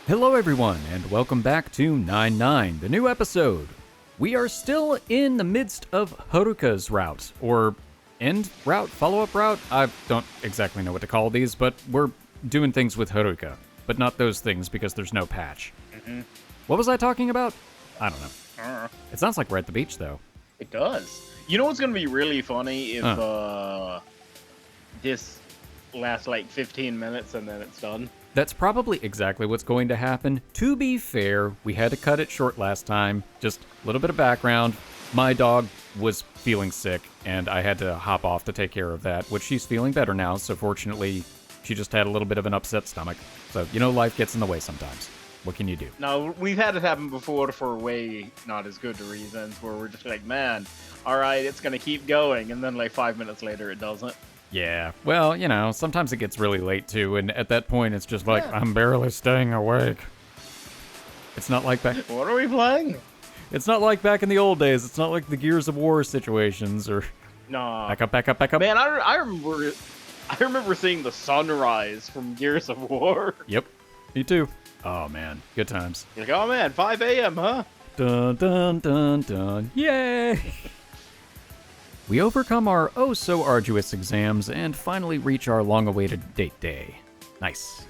Hello everyone, and welcome back to 9-9, the new episode. We are still in the midst of Haruka's route, or end route, follow-up route? I don't exactly know what to call these, but we're doing things with Haruka. But not those things, because there's no patch. What was I talking about? I don't know. It sounds like we're at the beach, though. It does. You know what's going to be really funny if this lasts like 15 minutes and then it's done? That's probably exactly what's going to happen. To be fair, we had to cut it short last time. Just a little bit of background. My dog was feeling sick, and I had to hop off to take care of that, which she's feeling better now, so fortunately, she just had a little bit of an upset stomach. So, you know, life gets in the way sometimes. What can you do? No, we've had it happen before for way not as good reasons, where we're just like, man, alright, it's going to keep going, and then like 5 minutes later it doesn't. Yeah, well, you know, sometimes it gets really late too, and at that point it's just like, I'm barely staying awake. It's not like back... What are we playing? It's not like back in the old days. It's not like the Gears of War situations, or... No. Back up, back up, back up. Man, I remember seeing the sunrise from Gears of War. Yep, me too. Oh man, good times. You're like, oh man, 5 a.m., huh? Dun dun dun dun, yay! We overcome our oh-so-arduous exams and finally reach our long-awaited date day. Nice.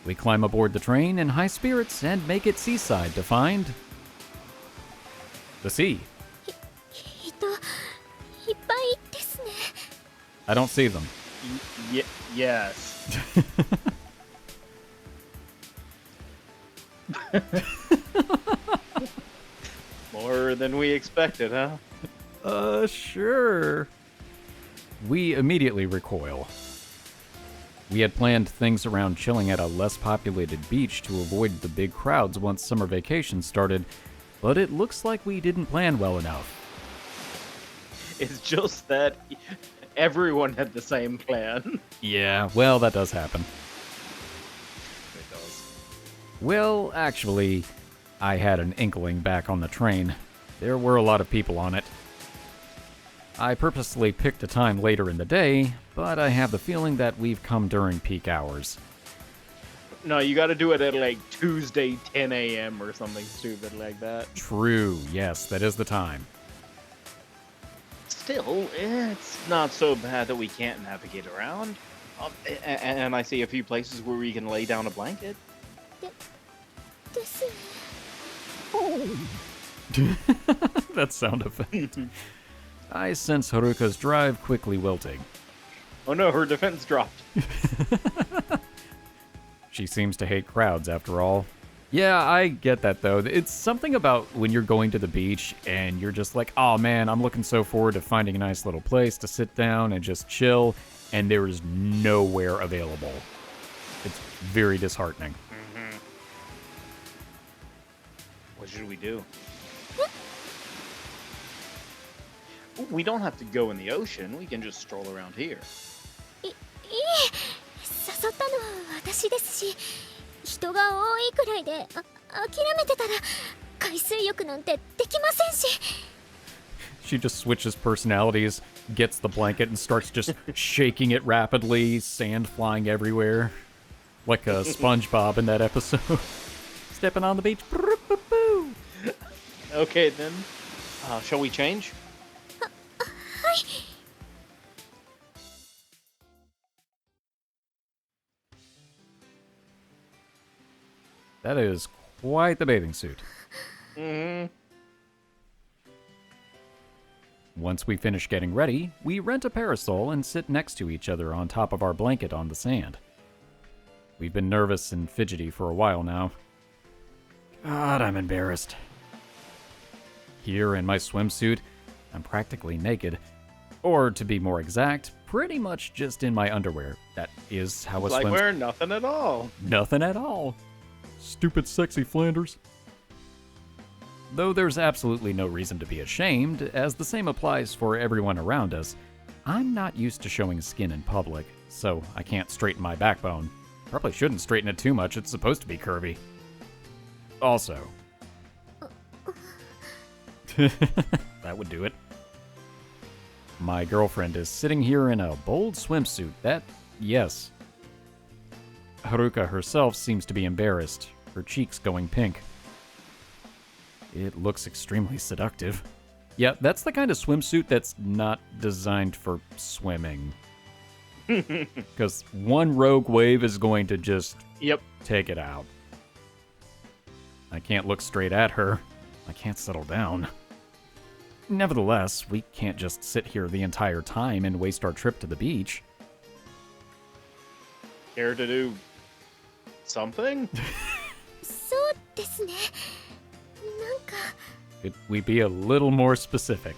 We climb aboard the train in high spirits and make it seaside to find... the sea. I don't see them. Yes. More than we expected, huh? Sure. We immediately recoil. We had planned things around chilling at a less populated beach to avoid the big crowds once summer vacation started, but it looks like we didn't plan well enough. It's just that everyone had the same plan. Yeah, well, that does happen. It does. Well, actually, I had an inkling back on the train. There were a lot of people on it. I purposely picked a time later in the day, but I have the feeling that we've come during peak hours. No, you gotta do it at like Tuesday 10 a.m. or something stupid like that. True, yes, that is the time. Still, it's not so bad that we can't navigate around. And I see a few places where we can lay down a blanket. That sound effect. I sense Haruka's drive quickly wilting. Oh no, her defense dropped. She seems to hate crowds, after all. Yeah, I get that, though. It's something about when you're going to the beach and you're just like, oh man, I'm looking so forward to finding a nice little place to sit down and just chill, and there is nowhere available. It's very disheartening. What should we do? We don't have to go in the ocean. We can just stroll around here. She just switches personalities, gets the blanket, and starts just shaking it rapidly, sand flying everywhere. Like a SpongeBob in that episode. Stepping on the beach. Okay, then. Shall we change? That is quite the bathing suit. Once we finish getting ready, we rent a parasol and sit next to each other on top of our blanket on the sand. We've been nervous and fidgety for a while now. God, I'm embarrassed. Here in my swimsuit, I'm practically naked. Or, to be more exact, pretty much just in my underwear. That is how a like wearing nothing at all. Nothing at all. Stupid sexy Flanders. Though there's absolutely no reason to be ashamed, as the same applies for everyone around us, I'm not used to showing skin in public, so I can't straighten my backbone. Probably shouldn't straighten it too much, it's supposed to be curvy. Also. That would do it. My girlfriend is sitting here in a bold swimsuit that, yes. Haruka herself seems to be embarrassed, her cheeks going pink. It looks extremely seductive. Yeah, that's the kind of swimsuit that's not designed for swimming. Because one rogue wave is going to just take it out. I can't look straight at her. I can't settle down. Nevertheless, we can't just sit here the entire time and waste our trip to the beach. Care to do something? そうですね。なんか Could we be a little more specific?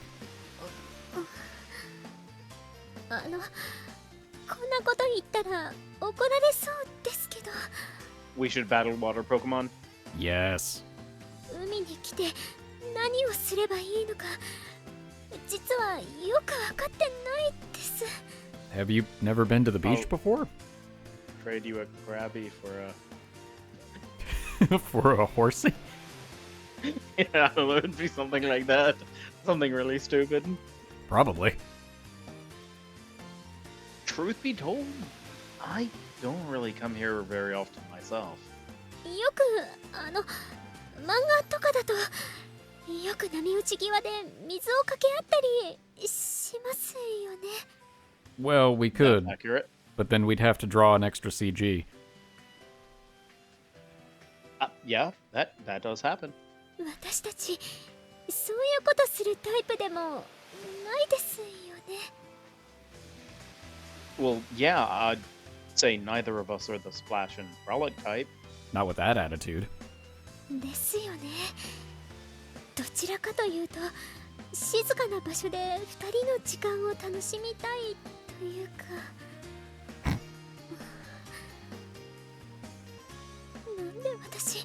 こんなこと言ったら怒られそうですけど、 We should battle water Pokemon. Yes. 海に来て何をすればいいのか実はよく分かってないです。 Have you never been to the beach Oh. before? Trade you a Krabby for a... For a horsey? Yeah, I don't know, it would be something like that. Something really stupid. Probably. Truth be told, I don't really come here very often myself. よく漫画とかだとよく波打ち際で水をかけ合ったりしますよね。 Well, we could, That's accurate. but then we'd have to draw an extra CG. Yeah, that does happen. 私たちそういうことするタイプでもないですよね。 Well, yeah, I'd say neither of us are the splash and frolic type. Not with that attitude. ですよね。どちらかというと静かな場所で2人の時間を楽しみたいというか。なんで私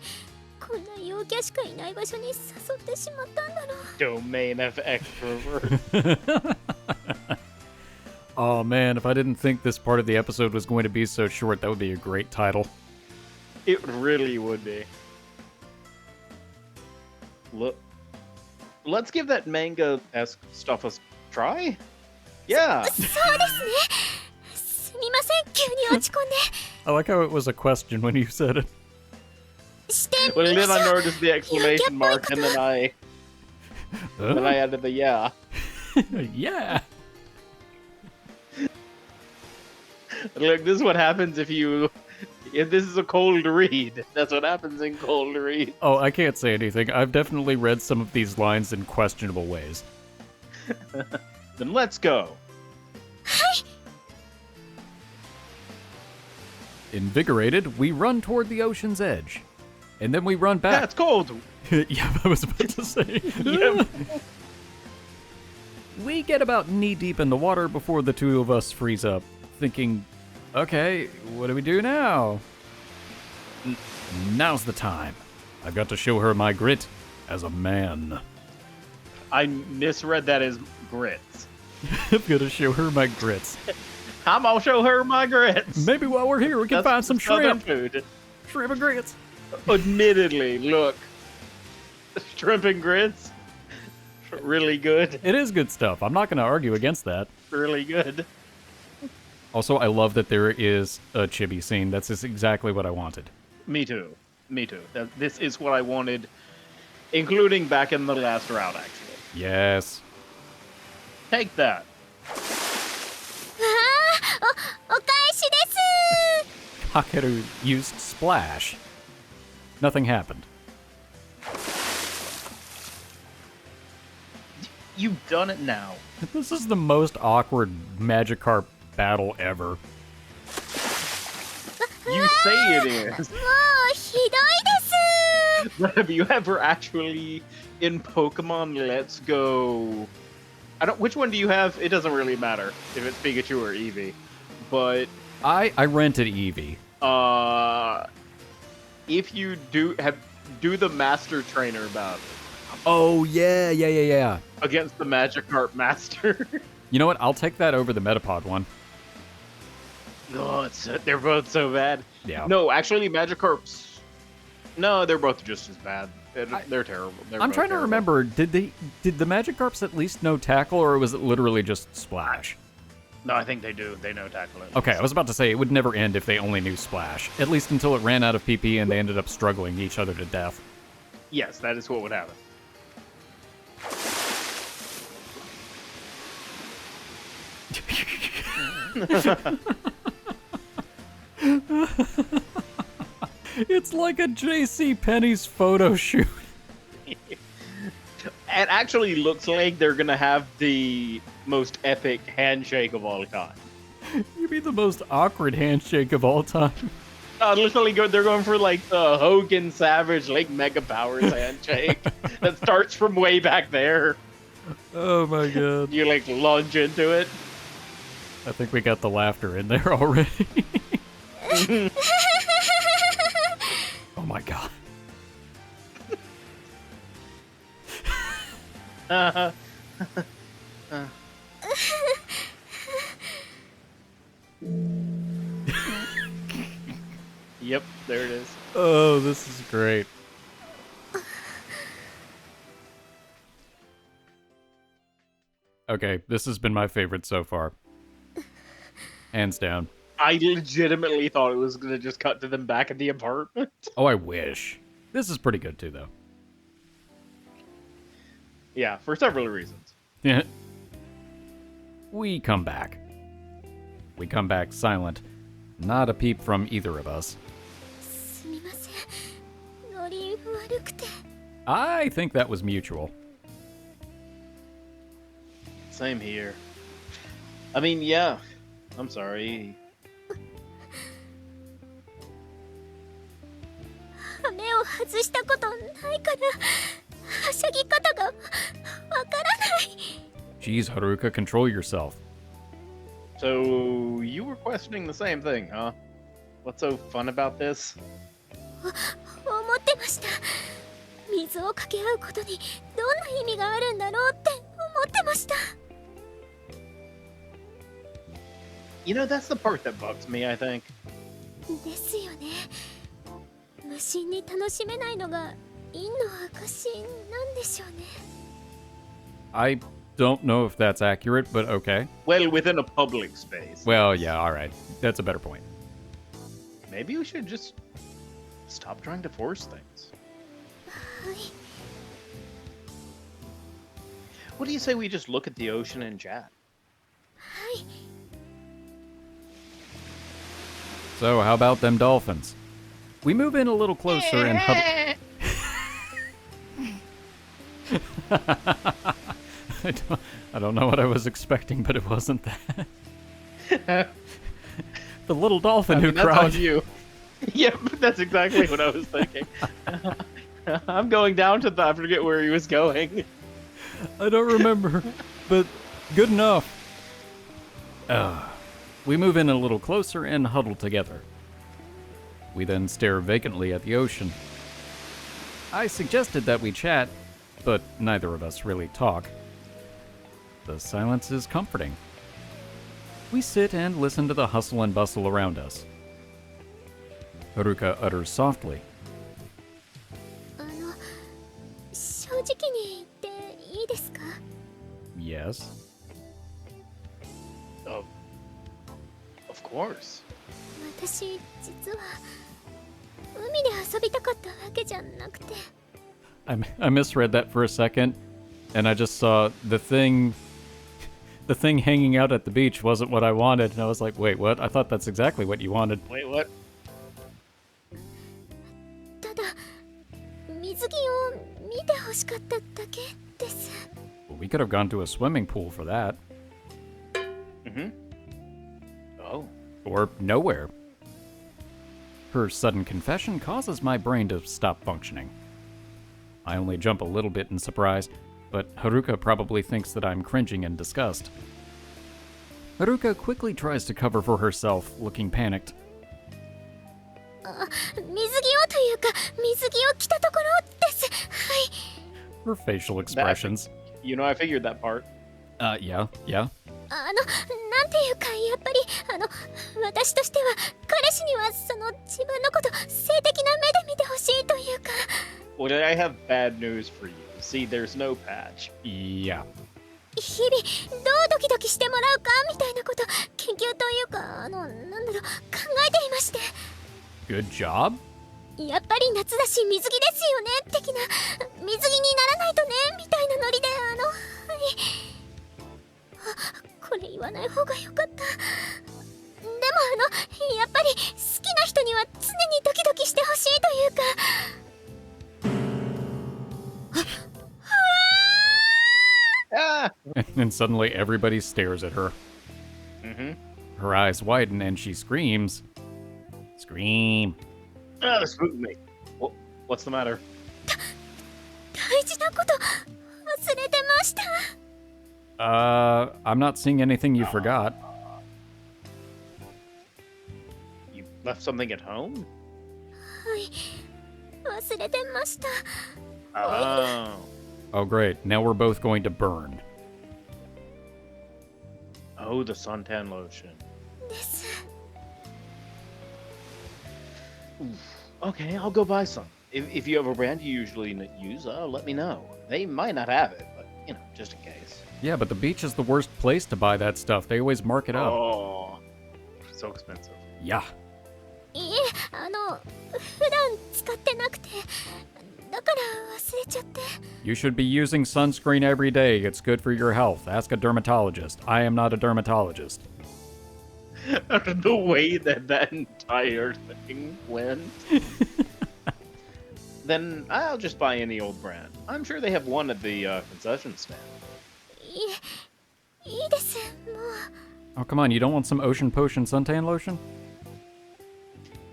こんな陽キャしかいない場所に誘ってしまったんだろう。 Domain of extrovert. Oh man, if I didn't think this part of the episode was going to be so short, that would be a great title. It really would be. Look, let's give that manga-esque stuff a try. Yeah. そうですね。すみません、急に落ち込んで。 I like how it was a question when you said it. してみ Well, ま then し I ょう。 noticed the exclamation mark, and then I added the yeah. Yeah. Look, this is what happens if this is a cold read. That's what happens in cold read. Oh, I can't say anything. I've definitely read some of these lines in questionable ways. Then let's go. Invigorated, we run toward the ocean's edge. And then we run Yeah, back. it's cold. Yeah, I was about to say. Yep. We get about knee-deep in the water before the two of us freeze up, thinking, okay, what do we do now? Now's the time. I've got to show her my grit as a man. I misread that as grits. I've got to show her my grits. I'm gonna show her my grits. Maybe while we're here, we can That's find some Southern shrimp. food. Shrimp and grits. Admittedly, look, shrimp and grits, really good, It is good stuff. I'm not going to argue against that. really good. Also, I love that there is a chibi scene. That's just exactly what I wanted. Me too. Me too. This is what I wanted, including back in the last round, actually. Yes. Take that. お返しです。 Kakeru used Splash. Nothing happened. You've done it now. This is the most awkward Magikarp battle ever. You say it is. もうひどいです。 But have you ever actually in Pokemon Let's Go? Which one do you have? It doesn't really matter if it's Pikachu or Eevee. But I rented Eevee. if you do the Master Trainer battle Oh, yeah. against the Magikarp Master. You know what? I'll take that over the Metapod one. Oh, they're both so bad. Yeah. No, actually, Magikarp's. No, they're both just as bad. They're terrible. I'm trying to remember. Did the Magikarps at least know Tackle, or was it literally just Splash? No, I think they do. They know tackle it. Okay, I was about to say it would never end if they only knew Splash. At least until it ran out of PP and they ended up struggling each other to death. Yes, that is what would happen. It's like a J.C. Penney's photo shoot. It actually looks like they're gonna have the most epic handshake of all time. You mean the most awkward handshake of all time? Literally, they're going for like the Hogan Savage like Mega Powers handshake that starts from way back there. Oh my god. You like lunge into it. I think we got the laughter in there already. Oh my god. Yep, there it is. Oh, this is great. Okay, this has been my favorite so far. Hands down. I legitimately thought it was gonna just cut to them back at the apartment. Oh, I wish. This is pretty good too, though. Yeah, for several reasons. Yeah. We come back. We come back silent. Not a peep from either of us. すみません。ノリ悪くて。 I think that was mutual. Same here. I mean, yeah. I'm sorry. 羽目を外したことないからはしゃぎ方がわからない。 Jeez, Haruka, control yourself. So, you were questioning the same thing, huh? What's so fun about this? 思ってました。水をかけ合うことにどんな意味があるんだろうって思ってました。 You know, that's the part that bugs me, I think. ですよね。無心に楽しめないのが陰の証なんでしょうね。 I don't know if that's accurate, but okay. Well, within a public space. Well, yeah, alright. That's a better point. Maybe we should just stop trying to force things. はい。 What do you say we just look at the ocean and chat? はい。 So, how about them dolphins? We move in a little closer and huddle. I don't know what I was expecting, but it wasn't that. The little dolphin who that's on cried. you. Yeah, that's exactly what I was thinking. I'm going down to the... I forget where he was going. I don't remember, but good enough. We move in a little closer and huddle together. We then stare vacantly at the ocean. I suggested that we chat, but neither of us really talk. The silence is comforting. We sit and listen to the hustle and bustle around us. Haruka utters softly. 正直に言っていいですか？ Yes. Oh, of course. 私実は海で遊びたかったわけじゃなくて。 I misread that for a second, and I just saw the thing hanging out at the beach wasn't what I wanted, and I was like, wait, what? I thought that's exactly what you wanted. Wait, what? ただ水着を見て欲しかっただけです。 Well, we could have gone to a swimming pool for that. Mm-hmm. Oh. Or nowhere. Her sudden confession causes my brain to stop functioning. I only jump a little bit in surprise, but Haruka probably thinks that I'm cringing in disgust. Haruka quickly tries to cover for herself, looking panicked. 水着をというか水着を着たところです。はい。 Her facial expressions. You know, I figured that part. Yeah. なんていうかやっぱり私としては彼氏には自分のこと性的な目で見てほしいというか。 Well, I have bad news for you. See, there's no patch. Yeah. い日々どうドキドキしてもらうかみたいなこと研究というかなんだろう考えていまして。 Good job? やっぱり夏だし水着ですよね的な、水着にならないとねみたいなノリではい、これ言わない方がよかった。でもやっぱり好きな人には常にドキドキしてほしいというか。Ah! And suddenly everybody stares at her. Mm-hmm. Her eyes widen and she screams. Scream. Ah, spook me. What's the matter? 大事なこと忘れてました。 I'm not seeing anything you forgot. You left something at home? はい、忘れてました。 Oh. Oh, great. Now we're both going to burn. Oh, the suntan lotion. です。 Okay, I'll go buy some. If you have a brand you usually use, let me know. They might not have it, but, just in case. Yeah, but the beach is the worst place to buy that stuff. They always mark it up. Oh, so expensive. Yeah. いえ、普段使ってなくて、だから忘れちゃって。 You should be using sunscreen every day. It's good for your health. Ask a dermatologist. I am not a dermatologist. The way that entire thing went. Then I'll just buy any old brand. I'm sure they have one at the concession stand. いいです、もう。 Oh, come on. You don't want some Ocean Potion suntan lotion?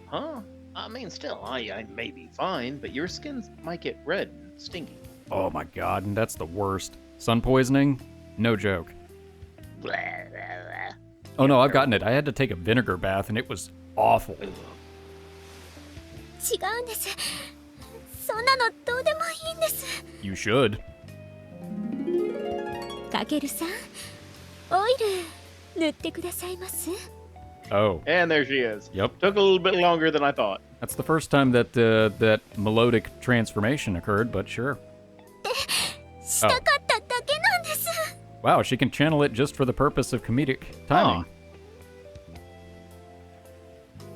Huh? I mean, still, I may be fine, but your skin might get red and stinky. Oh my god, and that's the worst. Sun poisoning? No joke. Blah, blah, blah. Oh no, I've gotten it. I had to take a vinegar bath and it was awful. 違うんです。そんなのどうでもいいんです。 You should. かけるさん、オイル塗ってくださいます？ Oh. And there she is. Yep. Took a little bit longer than I thought. That's the first time that that melodic transformation occurred, but sure. したかっただけなんです。 Wow, she can channel it just for the purpose of comedic timing.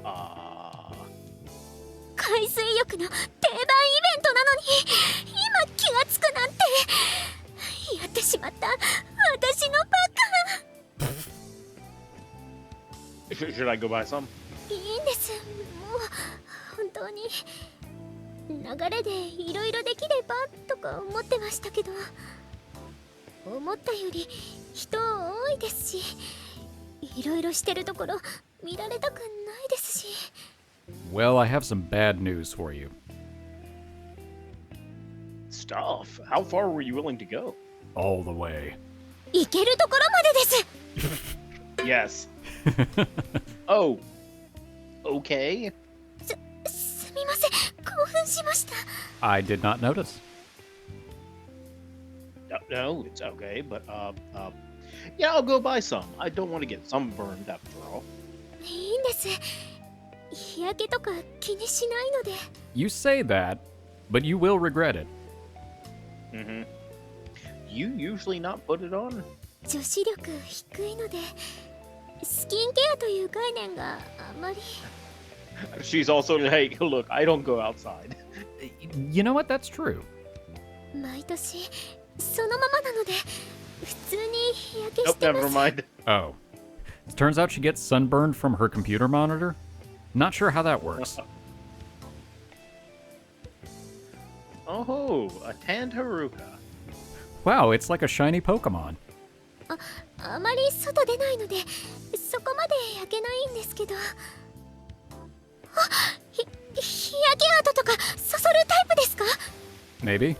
Ah. 海水浴の定番イベントなのに今気がつくなんて、やってしまった私のバカ。 Should I go buy some? いいんです。もう本当に流れでいろいろできればとか思ってましたけど、思ったより人多いですし、いろいろしてるところ見られたくないですし。 Well, I have some bad news for you. Stuff? How far were you willing to go? All the way. 行けるところまでです。 Yes. Oh. Okay. すみません、興奮しました。 I did not notice. No, it's okay, but yeah, I'll go buy some. I don't want to get sunburned after all. いいんです。日焼けとか気にしないので。 You say that, but you will regret it. Mm-hmm. You usually not put it on? 女子力低いので、スキンケアという概念があまり。 She's also like, look, I don't go outside. You know what? That's true. 毎年そのままなので普通に日焼けし Nope, てま never す。 mind. Oh. Turns out she gets sunburned from her computer monitor? Not sure how that works. Oh, a tanned Haruka. Wow, it's like a shiny Pokemon. あまり外出ないのでそこまで焼けないんですけど。日焼け跡とかそそるタイプですか？ Maybe.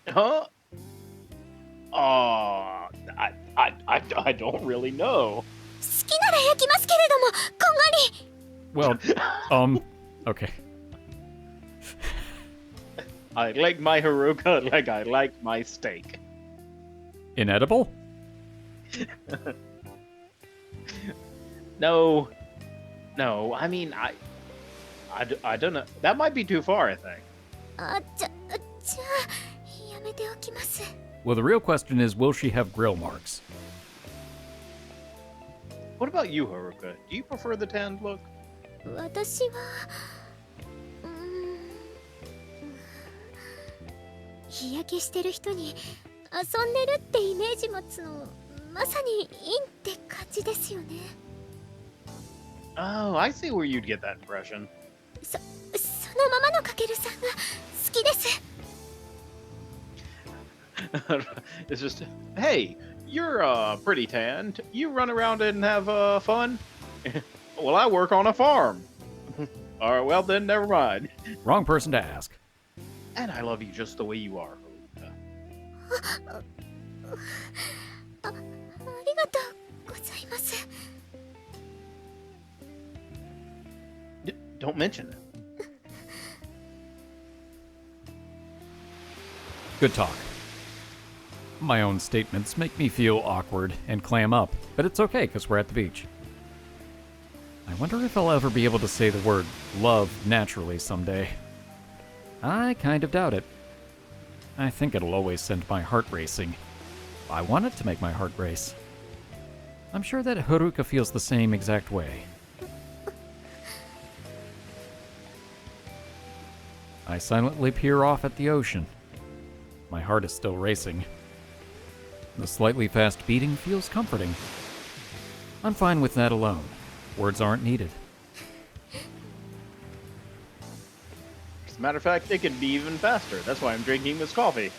Huh? I don't really know. 好きなら焼きますけれども、こんがり。 Well, okay. I like my Haruka like I like my steak. Inedible? No, I mean, I don't know. That might be too far, I think. じゃあやめておきます。Well, the real question is, will she have grill marks? What about you, Haruka? Do you prefer the tanned look? 私はうーん日焼けしてる人に遊んでるってイメージ持つのまさにいいって感じですよね。 Oh, I see where you'd get that impression. そのままのかけるさんが好きです。 It's just, hey, you're pretty tanned. You run around and have fun. Well, I work on a farm. All right, well then, never mind. Wrong person to ask. And I love you just the way you are, Haruka. ありがとうございます。 Don't mention it. Good talk. My own statements make me feel awkward and clam up, but it's okay because we're at the beach. I wonder if I'll ever be able to say the word love naturally someday. I kind of doubt it. I think it'll always send my heart racing. I want it to make my heart race. I'm sure that Haruka feels the same exact way. I silently peer off at the ocean. My heart is still racing. The slightly fast beating feels comforting. I'm fine with that alone. Words aren't needed. As a matter of fact, it can be even faster. That's why I'm drinking this coffee.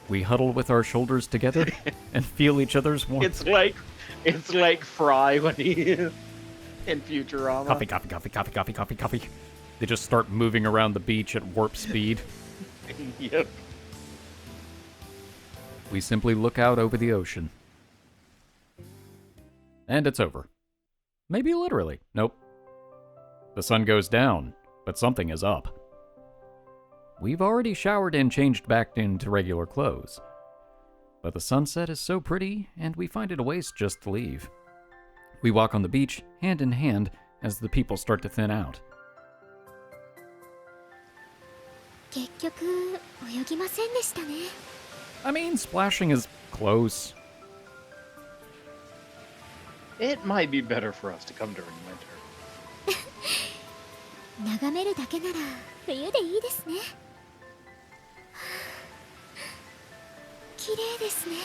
We huddle with our shoulders together and feel each other's warmth. It's like Fry when he is in Futurama. Coffee, coffee, coffee, coffee, coffee, coffee, coffee. They just start moving around the beach at warp speed. Yep. We simply look out over the ocean. And it's over. Maybe literally. Nope. The sun goes down, but something is up. We've already showered and changed back into regular clothes. But the sunset is so pretty, and we find it a waste just to leave. We walk on the beach, hand in hand, as the people start to thin out. 結局泳ぎませんでしたね。 I mean, splashing is close. It might be better for us to come during winter. 眺めるだけなら冬でいいですね。綺麗ですね。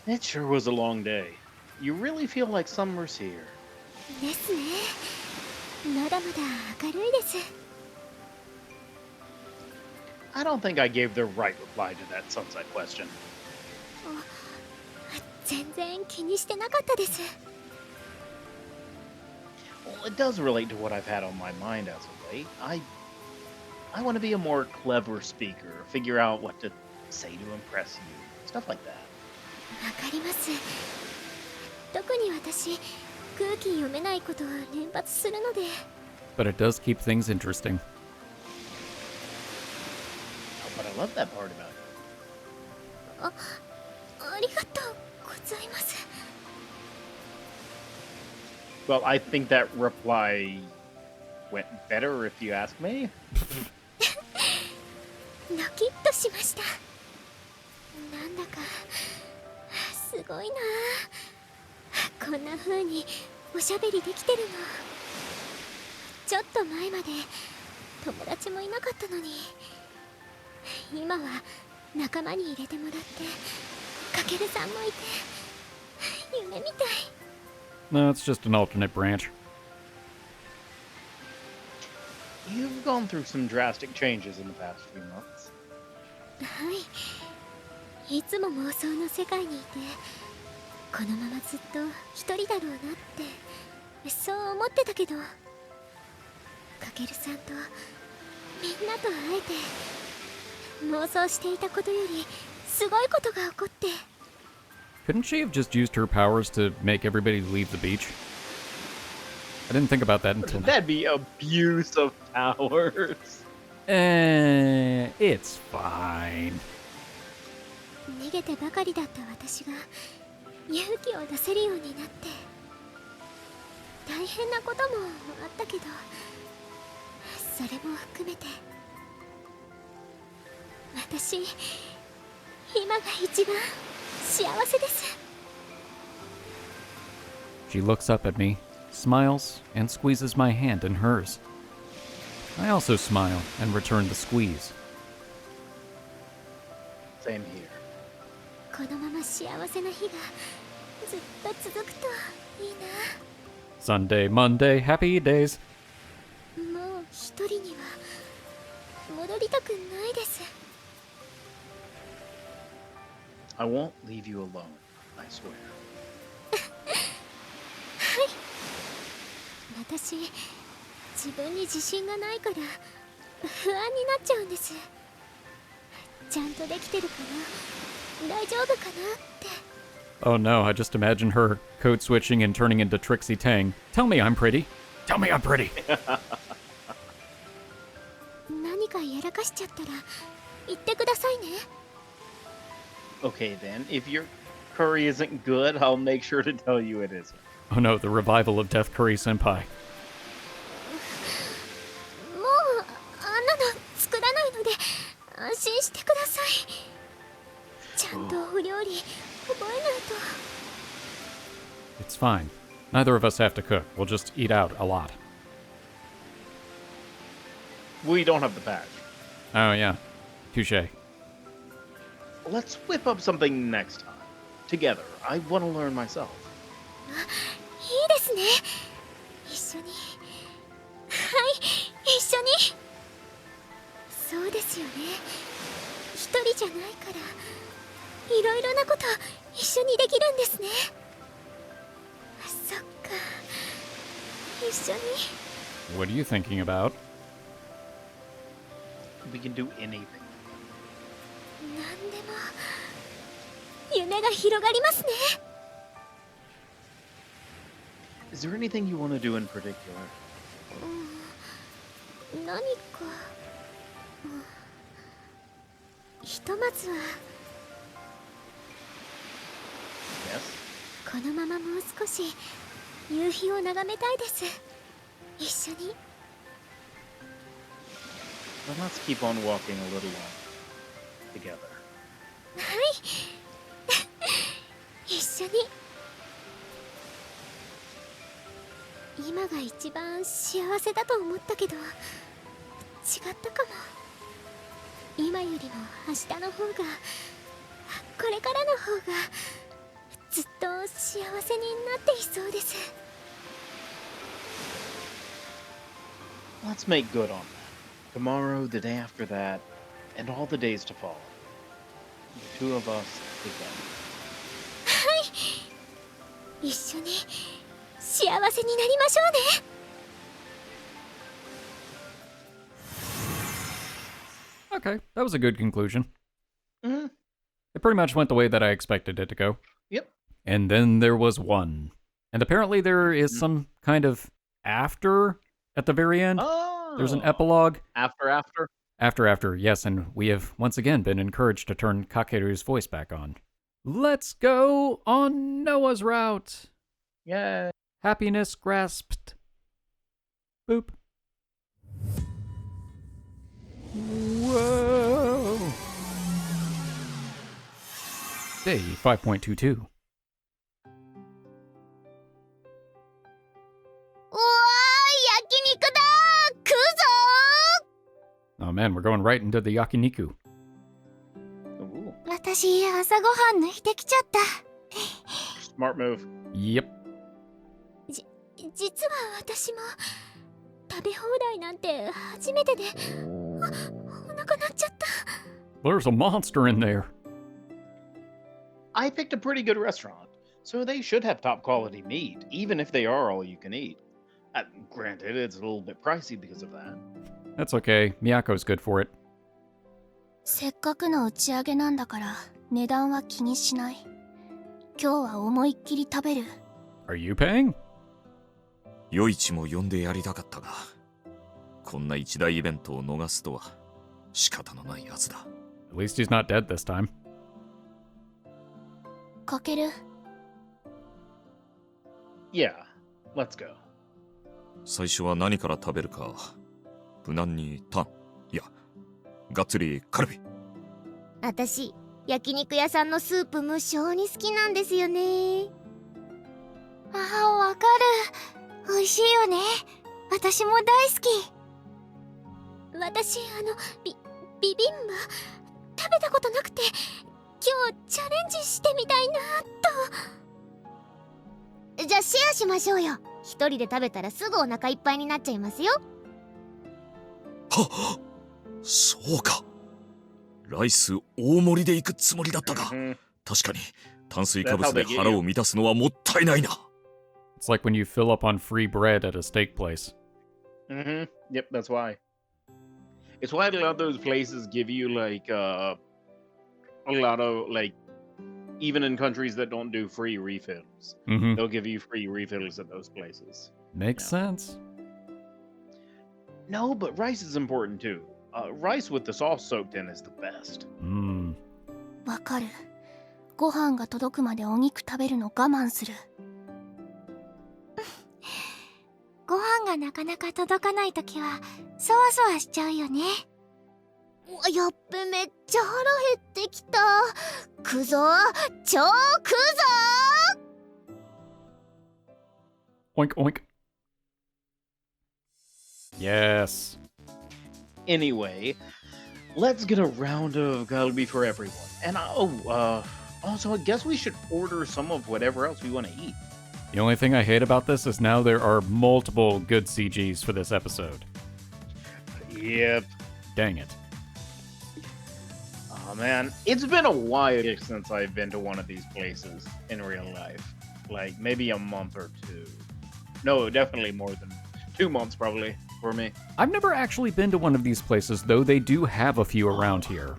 夕日。 It sure was a long day. You really feel like summer's here. ですね。まだまだ明るいです。 I don't think I gave the right reply to that sunset question. 全然気にしてなかったです。 Well, it does relate to what I've had on my mind as of late. I want to be a more clever speaker, figure out what to say to impress you, stuff like that. わかります。特に私、空気読めないことを連発するので。 But it does keep things interesting. But I love that part about it. ありがとうございます。 Well, I think that reply went better if you ask me. ドキッとしました。なんだかすごいな。こんな風におしゃべりできてるの。ちょっと前まで友達もいなかったのに、今は仲間に入れてもらってかけるさんもいて夢みたい。 No, it's just an alternate branch. You've gone through some drastic changes in the past few months. はい、いつも妄想の世界にいて、このままずっと一人だろうなってそう思ってたけど、かけるさんとみんなと会えて、妄想していたことよりすごいことが起こって。 Couldn't she have just used her powers to make everybody leave the beach? I didn't think about that until now. That'd be abuse of powers. It's fine. 逃げてばかりだった私が勇気を出せるようになって、大変なこともあったけど、それも含めて私今が一番幸せです。 She looks up at me, smiles, and squeezes my hand in hers. I also smile and return the squeeze. Same here. このまま幸せな日がずっと続くといいな。 Sunday, Monday, happy days. もう一人には戻りたくないです。 I won't leave you alone, I swear. 私自分に自信がないから不安になっちゃうんです。ちゃんとできてるかな、大丈夫かなって。 Oh no, I just imagine her code switching and turning into Trixie Tang. Tell me I'm pretty. Tell me I'm pretty. 何かやらかしちゃったら言ってくださいね。 Okay then, if your curry isn't good, I'll make sure to tell you it isn't. Oh no, the revival of Death Curry Senpai. もうあんなの作らないので安心してください。ちゃんとお料理覚えないと。 It's fine. Neither of us have to cook. We'll just eat out a lot. We don't have the patch. Oh yeah. Touche. Let's whip up something next time. Together. I want to learn myself. いいですね。一緒に。はい、一緒に。そうですよね。一人じゃないからいろいろなこと一緒にできるんですね。そっか、一緒に。 What are you thinking about? We can do anything. 何でも夢が広がりますね。 Is there anything you want to do in particular? 何か、ひとまずは Yes? このままもう少し夕日を眺めたいです。一緒に。 Then let's keep on walking a little longer. Together. はい一緒に。今が一番幸せだと思ったけど違ったかも。今よりも明日の方が、これからの方がずっと幸せになっていそうです。 Let's make good on that. Tomorrow, the day after that, and all the days to follow. The two of us together. 一緒に幸せになりましょうね。 Okay, that was a good conclusion. Mm-hmm. It pretty much went the way that I expected it to go. Yep. And then there was one. And apparently there is some kind of after at the very end. Oh. There's an epilogue. After? After, yes, and we have once again been encouraged to turn Kakeru's voice back on. Let's go on Noah's route. Yay. Happiness grasped. Boop. Whoa. Day 5.22. うわー、焼肉だー、食うぞ Oh man, we're going right into the yakiniku. Ooh. ー。私朝ごはん抜いてきちゃった。 Smart move. Yep. 実は私も食べ放題なんて初めてで、お腹鳴っちゃった。 There's a monster in there. I picked a pretty good restaurant, so they should have top quality meat, even if they are all you can eat. Granted, it's a little bit pricey because of that. That's okay. Miyako's good for it. せっかくの打ち上げなんだから値段は気にしない。今日は思いっきり食べる。 Are you paying? 夜市も呼んでやりたかったが、こんな一大イベントを逃すとは仕方のないやつだ。 At least he's not dead this time. かける。 Yeah, let's go. 最初は何から食べるか、無難にタン、いや、がっつりカルビ。私、焼肉屋さんのスープ無性に好きなんですよね。ああ、わかる。美味しいよね。私も大好き。私、ビビンバ食べたことなくて、今日チャレンジしてみたいなと。じゃあシェアしましょうよ。一人で食べたらすぐお腹いっぱいになっちゃいますよ。はっ、そうか。ライス大盛りで行くつもりだったが、確かに炭水化物で腹を満たすのはもったいないな。It's like when you fill up on free bread at a steak place. Yep, that's why. It's why a lot of those places give you like a lot of like, even in countries that don't do free refills, they'll give you free refills at those places. Makes sense. No, but rice is important too. Rice with the sauce soaked in is the best. わかる。ご飯が届くまでお肉食べるの我慢する。ご飯がなかなか届かないときはそわそわしちゃうよね。やっべ、めっちゃ腹減ってきた。くぞ、超くぞ。Oink oink. Yes. Anyway, let's get a round of Galbi for everyone. And also, I guess we should order some of whatever else we want to eat. The only thing I hate about this is now there are multiple good CGs for this episode. Yep. Dang it. Oh man, it's been a while since I've been to one of these places in real life. Like maybe a month or two. No, definitely more than 2 months probably for me. I've never actually been to one of these places, though they do have a few around here.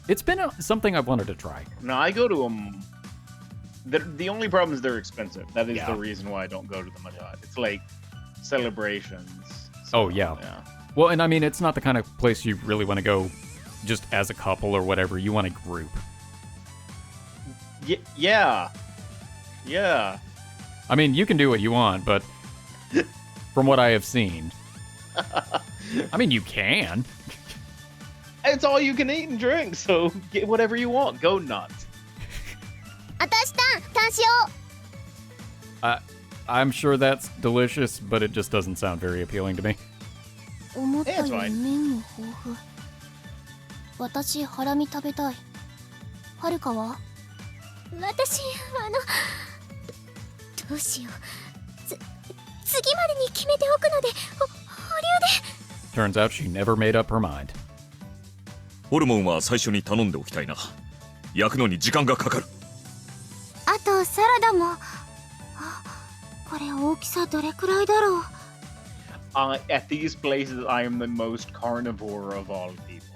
It's been something I've wanted to try. No, I go to them. The only problem is they're expensive. That is Yeah. the reason why I don't go to them a lot. It's like celebrations. Oh, yeah. Well, and I mean, it's not the kind of place you really want to go just as a couple or whatever. You want a group. Yeah. I mean, you can do what you want, but from what I have seen, I mean, you can. It's all you can eat and drink, so get whatever you want. Go nuts. 私タンしよう。I'm sure that's delicious, but it just doesn't sound very appealing to me. 思ったより It's fine. メニュー豊富。私ハラミ食べたい。はるかは？私どうしよう。次までに決めておくので保留で。 Turns out she never made up her mind. ホルモンは最初に頼んでおきたいな。焼くのに時間がかかる。あとサラダも。これ大きさどれくらいだろう。At these places, I am the most carnivore of all people.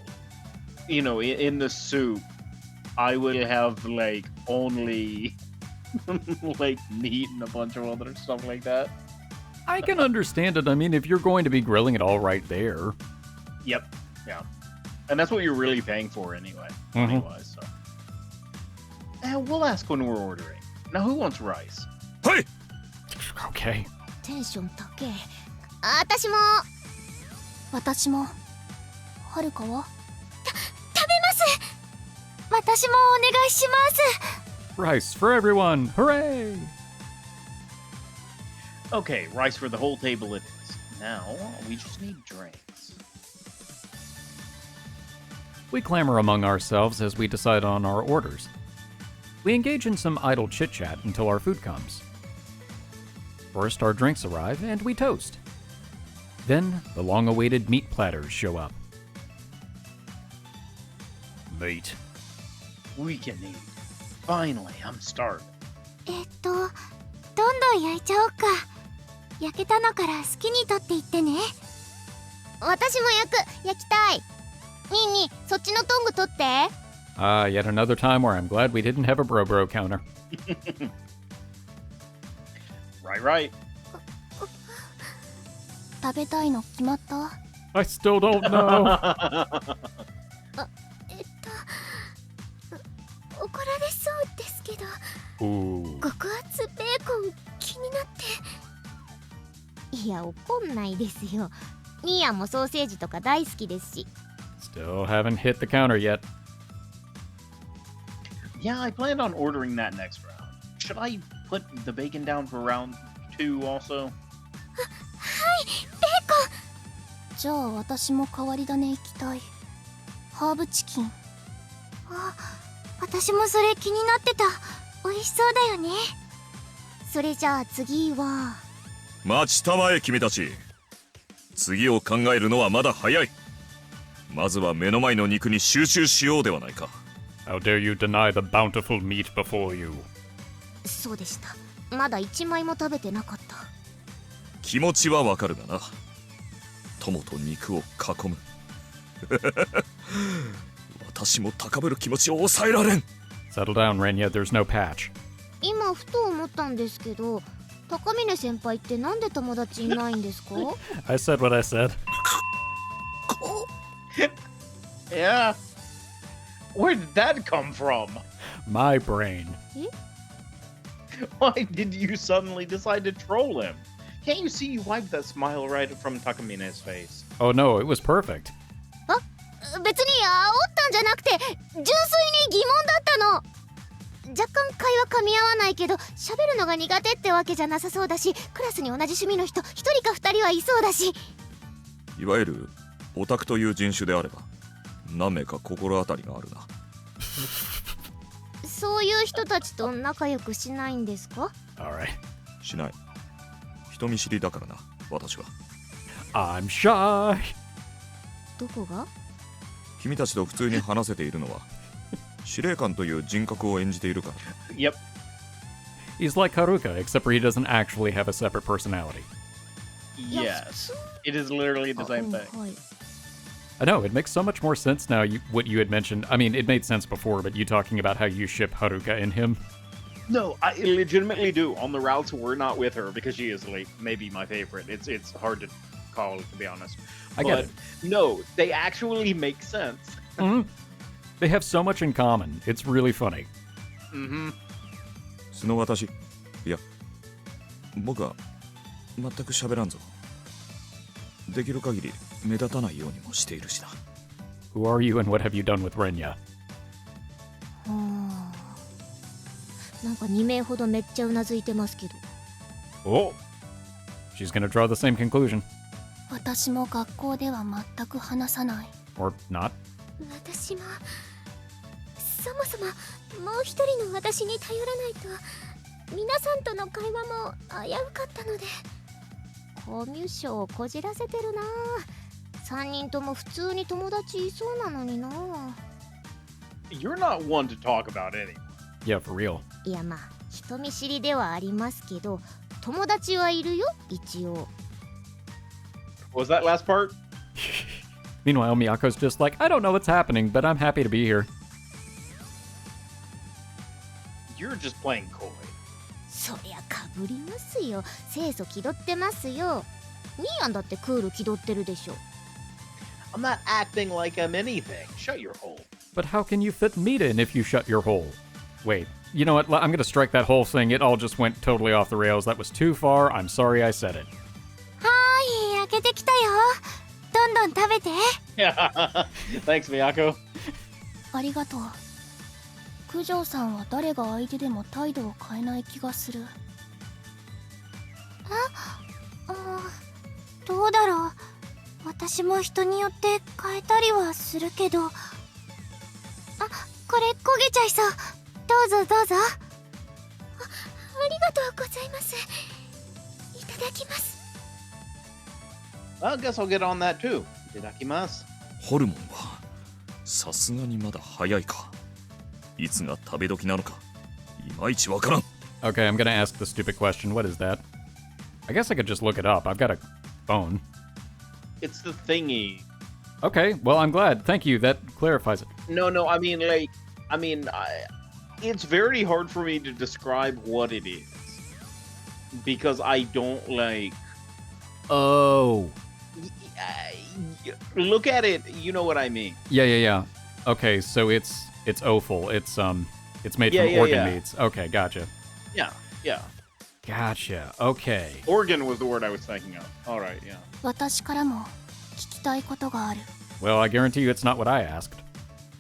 You know, in the soup, I will have like only like meat and a bunch of other stuff like that. I can understand it. I mean, if you're going to be grilling it all right there. Yep. Yeah. And that's what you're really paying for anyway. Money-wise, so. And we'll ask when we're ordering. Now, who wants rice? Hey! Okay. テンション高え。私も。はるかは？食べます。私もお願いします。 Rice for everyone. Hooray! Okay, rice for the whole table it is. Now, we just need drinks. We clamor among ourselves as we decide on our orders. We engage in some idle chit-chat until our food comes. First, our drinks arrive, and we toast. Then, the long-awaited meat platters show up. Meat. We can eat. Finally, I'm starving. どんどん焼いちゃおうか。焼けたのから好きに取っていってね。私も焼きたい。にそっちのトング取って。Yet another time where I'm glad we didn't have a bro counter. Right. 食べたいの決まった？ I still don't know. 怒られそうですけど。Ooh. 極厚ベーコン気になって。いや、怒んないですよ。ニーヤンもソーセージとか大好きですし。Still haven't hit the counter yet. Yeah, I planned on ordering that next round. Should I put the bacon down for round 2 also? はいベーコン。じゃあ私も代わり種行きたい。ハーブチキン。あ、私もそれ気になってた。美味しそうだよね。それじゃあ次は。待ちたまえ君たち。次を考えるのはまだ早い。まずは目の前の肉に集中しようではないか。How dare you deny the bountiful meat before you? そうでした。まだ1枚も食べてなかった。気持ちはわかるがな。友と肉を囲む。私も高ぶる気持ちを抑えられん。Settle down, Renya. There's no patch. 今ふと思ったんですけど、高峰先輩ってなんで友達いないんですか？ I said what I said. Yeah. Where did that come from? My brain. Why did you suddenly decide to troll him? Can't you see you wiped that smile right from Takamine's face? Oh no, it was perfect. 別に煽ったんじゃなくて純粋に疑問だったの。若干会話噛み合わないけど喋るのが苦手ってわけじゃなさそうだし、クラスに同じ趣味の人1人か2人はいそうだし。いわゆるオタクという人種であれば何名か心当たりがあるな。そういう人たちと仲良くしないんですか？ Alright. しない。人見知りだからな、私は。I'm shy. どこが？君たちと普通に話せているのは司令官という人格を演じているから。Yep. He's like Haruka, except for he doesn't actually have a separate personality. Yes. It is literally the same thing. はい。 I know, it makes so much more sense now, what you had mentioned. I mean, it made sense before, but you talking about how you ship Haruka and him. No, I legitimately do. On the routes we're not with her because she is like maybe my favorite. It's hard to call, to be honest. I get But it. no, they actually make sense. Mhm. They have so much in common. It's really funny. Mm-hmm. 素の私、いや僕は全く喋らんぞ。できる限り目立たないようにもしているしな。 Who are you and what have you done with Renya? なんか2名ほどめっちゃうなずいてますけど。 Oh. She's gonna draw the same conclusion. 私も学校では全く話さない。 Or not. 私もそもそももう一人の私に頼らないと皆さんとの会話も危うかったので。コミュ障をこじらせてるな。3人とも普通に友達いそうなのにな。 You're not one to talk about anyone. Yeah, for real. いやまあ人見知りではありますけど友達はいるよ一応。 What was that last part? Meanwhile, Miyako's just like, I don't know what's happening, but I'm happy to be here. You're just playing coy. そりゃかぶりますよ。清楚気取ってますよ。ミーアンだってクール気取ってるでしょ。 I'm not acting like I'm anything. Shut your hole. But how can you fit meat in if you shut your hole? Wait, you know what? I'm gonna strike that whole thing. It all just went totally off the rails. That was too far. I'm sorry I said it. はーい、開けてきたよ。どんどん食べて。Thanks, Miyako. ありがとう。九条さんは誰が相手でも態度を変えない気がする。どうだろう。私も人によって変えたりはするけど。これ焦げちゃいそう。どうぞどうぞ。ありがとうございます。いただきます。 I guess I'll get on that too. Itadakimasu. ホルモンはさすがにまだ早いか。いつが食べ時なのかいまいちわからん。 Okay, I'm gonna ask the stupid question. What is that? I guess I could just look it up. I've got a phone. It's the thingy. Okay, well, I'm glad. Thank you. That clarifies it. No, I mean, it's very hard for me to describe what it is because I don't like. Oh. Look at it. You know what I mean. Yeah. Okay, so it's offal. It's made from organ meats. Okay, gotcha. Yeah. Gotcha. Okay. Organ was the word I was thinking of. All right, yeah. 私からも聞きたいことがある。Well, I guarantee you it's not what I asked.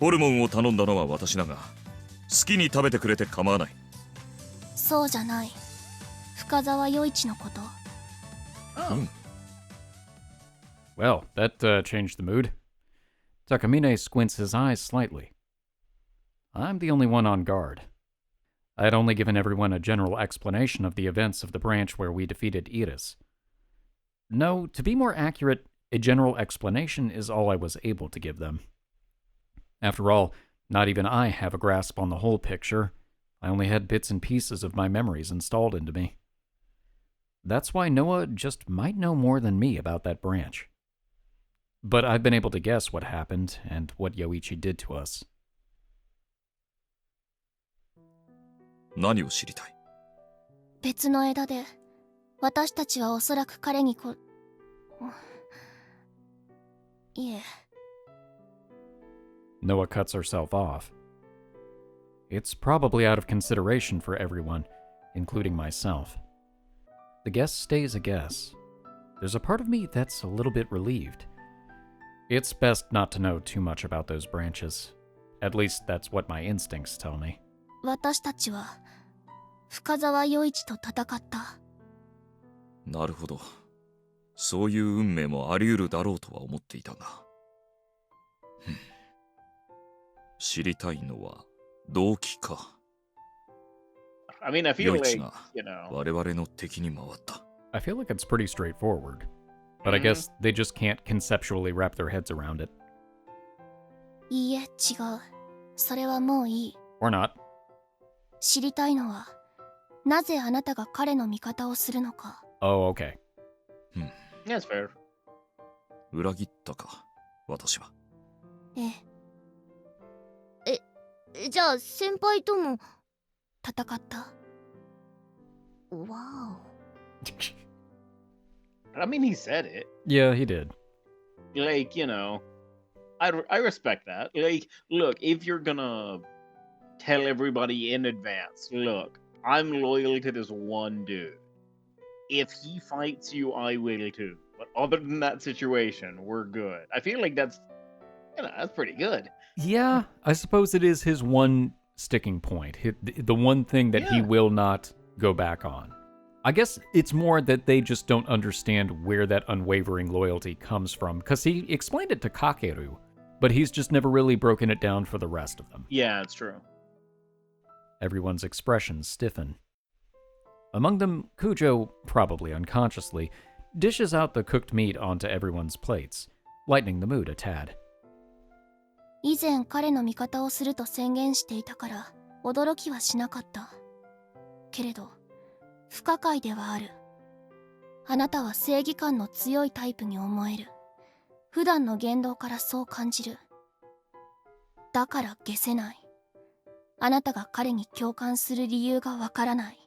ホルモンを頼んだのは私だが、好きに食べてくれて構わない。そうじゃない。深沢余一のこと。Well, that changed the mood. Takamine squints his eyes slightly. I'm the only one on guard. I had only given everyone a general explanation of the events of the branch where we defeated Iris. No, to be more accurate, a general explanation is all I was able to give them. After all, not even I have a grasp on the whole picture. I only had bits and pieces of my memories installed into me. That's why Noa just might know more than me about that branch. But I've been able to guess what happened and what Yoichi did to us. 何を知りたい？別の枝で、私たちはおそらく彼にいえ。Noa cuts herself off. It's probably out of consideration for everyone, including myself. The guess stays a guess. There's a part of me that's a little bit relieved. It's best not to know too much about those branches. At least that's what my instincts tell me. 私たちは深沢余一と戦った。なるほど。そういう運命もあり得るだろうとは思っていたが。知りたいのは動機か。I mean, I feel 余 like, 一が you know. 我々の敵に回った。I feel like it's pretty straightforward. But I guess they just can't conceptually wrap their heads around it. いいえ、違う。それはもういい。Or not. 知りたいのは、なぜあなたが彼の味方をするのか。Oh, okay. That's fair. 裏切ったか、私は。じゃあ先輩とも戦った。わI mean, he said it. Yeah, he did. Like, you know, I respect that. Like, look, if you're gonna tell everybody in advance, look, I'm loyal to this one dude. If he fights you, I will too. But other than that situation, we're good. I feel like that's, you know, that's pretty good. Yeah, I suppose it is his one sticking point. The one thing that he will not go back on. I guess it's more that they just don't understand where that unwavering loyalty comes from, because he explained it to Kakeru, but he's just never really broken it down for the rest of them. Yeah, it's true. Everyone's expressions stiffen. Among them, Kujo, probably unconsciously, dishes out the cooked meat onto everyone's plates, lightening the mood a tad. 以前彼の味方をすると宣言していたから驚きはしなかった。けれど、不可解ではある。あなたは正義感の強いタイプに思える。普段の言動からそう感じる。だから消せない。あなたが彼に共感する理由がわからない。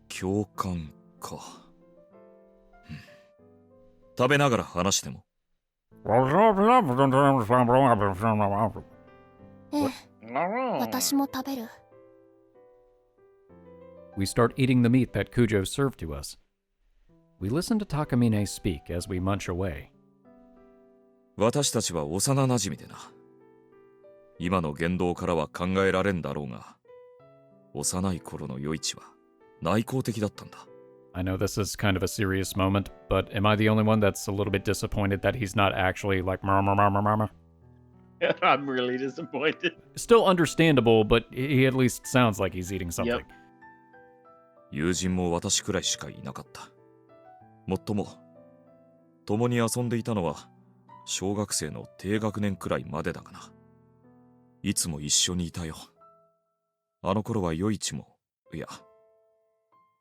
共感か。食べながら話しても。私も食べる。We start eating the meat that Kujo served to us. We listen to Takamine speak as we munch away. 私たちは幼馴染でな。今の言動からは考えられんだろうが、幼い頃の余一は内向的だったんだ。I know this is kind of a serious moment, but am I the only one that's a little bit disappointed that he's not actually like mama mama mama? I'm really disappointed. Still understandable, but he at least sounds like he's eating something. Yep. 友人も私くらいしかいなかった。もっとも、共に遊んでいたのは小学生の低学年くらいまでだがな。いつも一緒にいたよ。あの頃は余一も、いや、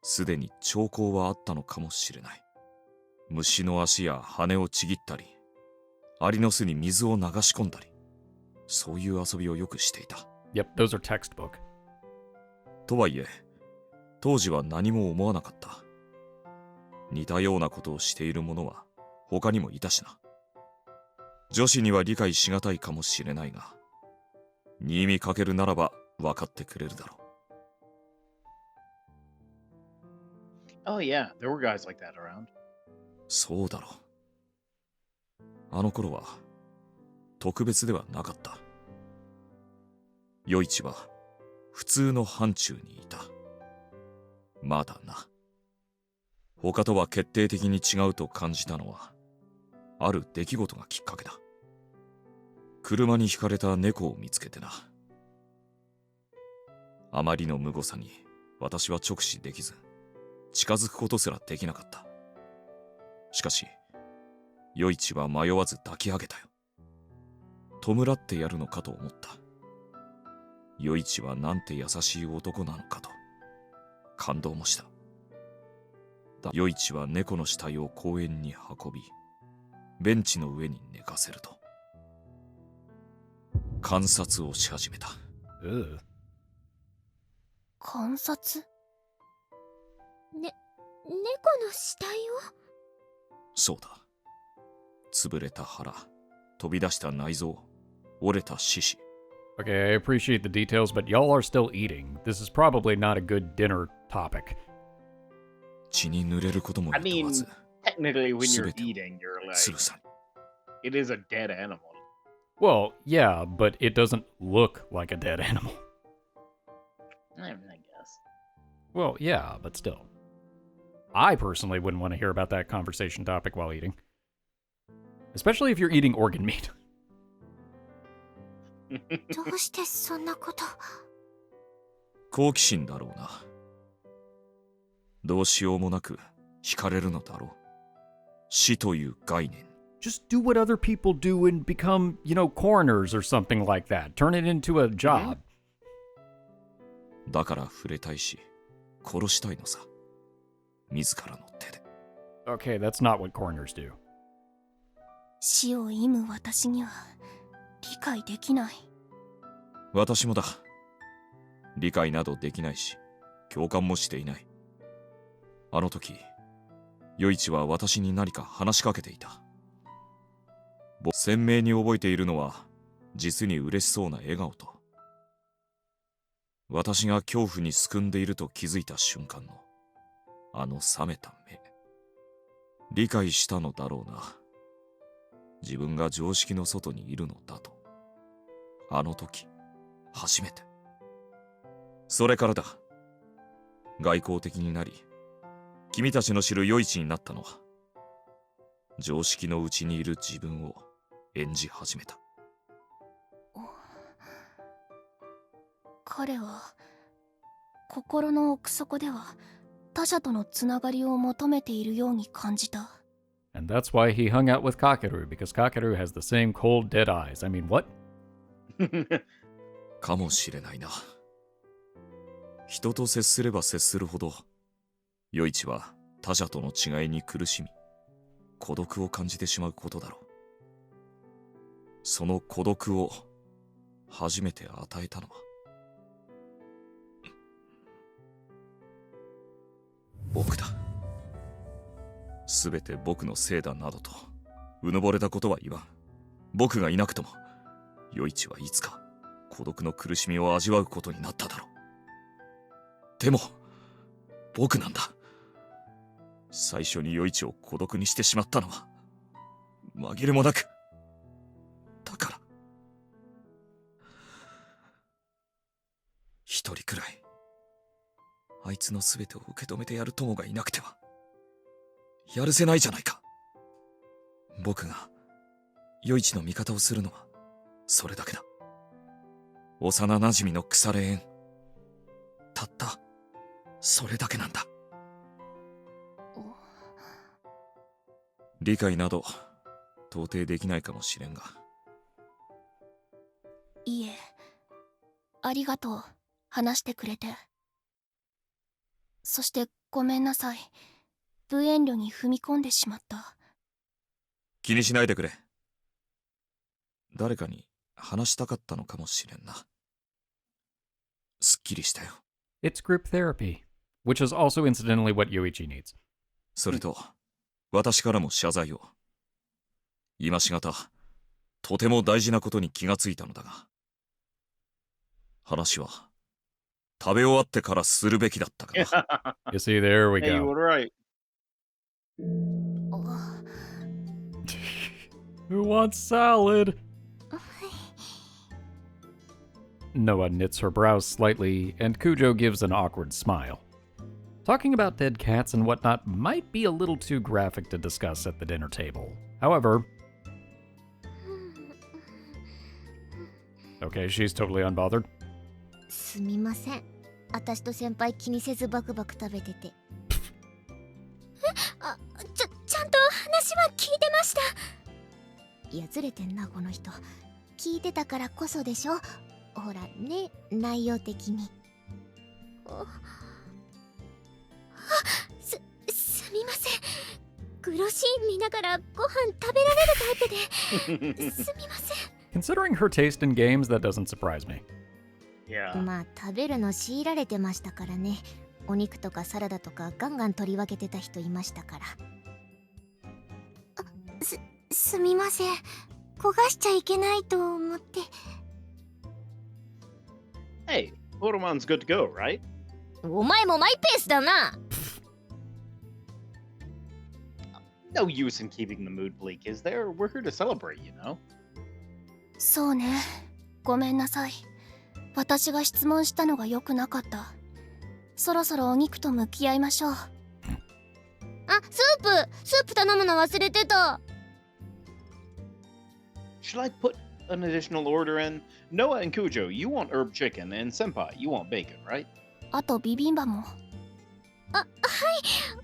すでに兆候はあったのかもしれない。虫の足や羽をちぎったり、アリの巣に水を流し込んだり、そういう遊びをよくしていた。Yep, those are textbook. とはいえ、当時は何も思わなかった。似たようなことをしている者は他にもいたしな。女子には理解しがたいかもしれないが、新見かけるならば分かってくれるだろう。Oh yeah, there were guys like that around. そうだろう。あの頃は特別ではなかった。与一は普通の範疇にいた。まだな。他とは決定的に違うと感じたのは、ある出来事がきっかけだ。車にひかれた猫を見つけてな。あまりの無誤さに私は直視できず、近づくことすらできなかった。しかし、与一は迷わず抱き上げたよ。弔ってやるのかと思った。与一はなんて優しい男なのかと、感動もした。与一は猫の死体を公園に運び、ベンチの上に寝かせると、観察をし始めた。観察？猫の死体を？そうだ。潰れた腹、飛び出した内臓、折れた四肢。Okay, I appreciate the details, but y'all are still eating. This is probably not a good dinner topic. 血に濡れることも I 厭わ mean, ず、 technically, when you're 全てを eating, you're つ like, ぶさに。it is a dead animal. Well, yeah, but it doesn't look like a dead animal. I guess. Well, yeah, but still. I personally wouldn't want to hear about that conversation topic while eating. Especially if you're eating organ meat. どうしてそんなこと？好奇心だろうな。どうしようもなく惹かれるのだろう。死という概念。Just do what other people do and become, coroners or something like that. Turn it into a job. だから触れたいし、殺したいのさ。自らの手で。Okay, that's not what coroners do. 死を忌む私には理解できない。私もだ。理解などできないし、共感もしていない。あの時、与一は私に何か話しかけていた。鮮明に覚えているのは、実に嬉しそうな笑顔と、私が恐怖にすくんでいると気づいた瞬間の、あの冷めた目。理解したのだろうな。自分が常識の外にいるのだと。あの時、初めて。それからだ。外交的になり、君たちの知る与一になったのは、常識のうちにいる自分を演じ始めた。彼は心の奥底では他者とのつながりを求めているように感じた。And that's why he hung out with Kakeru, because Kakeru has the same cold, dead eyes. I mean, what? かもしれないな。人と接すれば接するほど、与一は他者との違いに苦しみ、孤独を感じてしまうことだろう。その孤独を初めて与えたのは、僕だ。すべて僕のせいだなどと、うぬぼれたことは言わん。僕がいなくとも、与一はいつか孤独の苦しみを味わうことになっただろう。でも、僕なんだ。最初に与一を孤独にしてしまったのは、紛れもなく、だから。一人くらい、あいつのすべてを受け止めてやる友がいなくては、やるせないじゃないか。僕が、与一の味方をするのは、それだけだ。幼馴染の腐れ縁。たった、それだけなんだ。理解など、到底できないかもしれんが。いえ、ありがとう、話してくれて。そしてごめんなさい。無遠慮に踏み込んでしまった。気にしないでくれ。誰かに話したかったのかもしれんな。すっきりしたよ。It's group therapy, which is also incidentally what Yoichi needs. それと、私からも謝罪を。今しがた、とても大事なことに気がついたのだが、話は食べ終わってからするべきだったかな。You see, there we Hey, you go. were right. Who wants salad? Noa knits her brows slightly, and Kujo gives an awkward smile. Talking about dead cats and whatnot might be a little too graphic to discuss at the dinner table. However... Okay, she's totally unbothered. すみません。私と先輩気にせずバクバク食べてて。ちゃんと話は聞いてました。いや、ずれてんな、この人。聞いてたからこそでしょ。ほらね、内容的に。すみません。グロシーン見ながらご飯食べられるタイプで。すみません。Considering her taste in games, that doesn't surprise me. Yeah. まあ食べるの強いられてましたからね。お肉とかサラダとかガンガン取り分けてた人いましたから。すみません。焦がしちゃいけないと思って。Hey, Poromon's good to go, right? お前もマイペースだな。No use in keeping the mood bleak, is there? We're here to celebrate, you know? そうね。ごめんなさい。私が質問したのが良くなかった。そろそろお肉と向き合いましょう。あ、スープ頼むの忘れてた。Should I put an additional order in? Noa and Kujo, you want herb chicken, and Senpai, you want bacon, right? あとビビンバも。はい、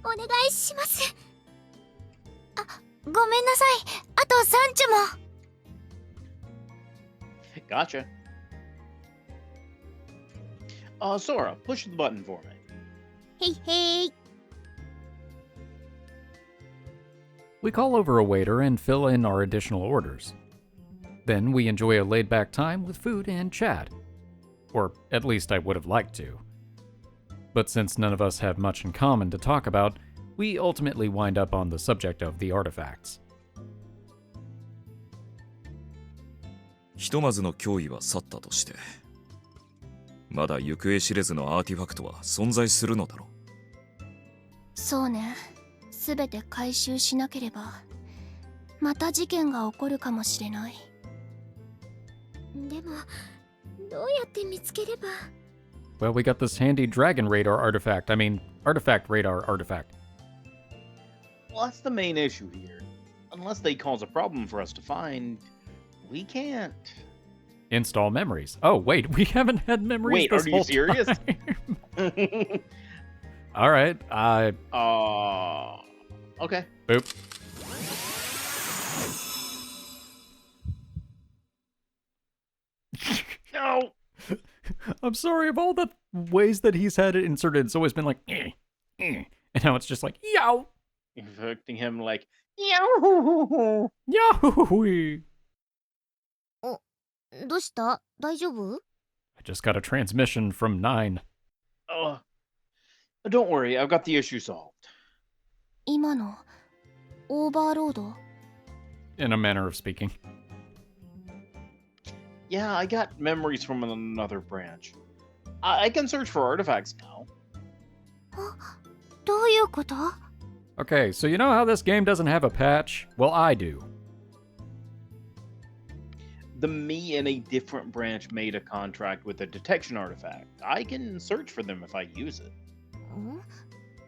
お願いします。ごめんなさい。あとサンチュも。Gotcha. Sora, push the button for me. へいへい。We call over a waiter and fill in our additional orders. Then we enjoy a laid-back time with food and chat. Or at least I would have liked to. But since none of us have much in common to talk about, we ultimately wind up on the subject of the artifacts. ひとまずの脅威は去ったとして、まだ行方知れずのアーティファクトは存在するのだろう。そうね。すべて回収しなければ、また事件が起こるかもしれない。でも、どうやって見つければ。Well, we got this handy dragon radar artifact. I mean, artifact radar artifact. Well, that's the main issue here. Unless they cause a problem for us to find, we can't. Install memories. Oh, wait, we haven't had memories Wait, this are you whole serious? time. All right, Okay. Boop. No! I'm sorry, of all the ways that he's had it inserted, it's always been like, and now it's just like, yow! Infecting him like, yow! Yahoo! どうした？大丈夫？ I just got a transmission from 9. Don't worry, I've got the issue solved. 今のオーバーロード？ In a manner of speaking. Yeah, I got memories from another branch. I can search for artifacts now. どういうこと？ Okay, so you know how this game doesn't have a patch? Well, I do. The me in a different branch made a contract with a detection artifact. I can search for them if I use it.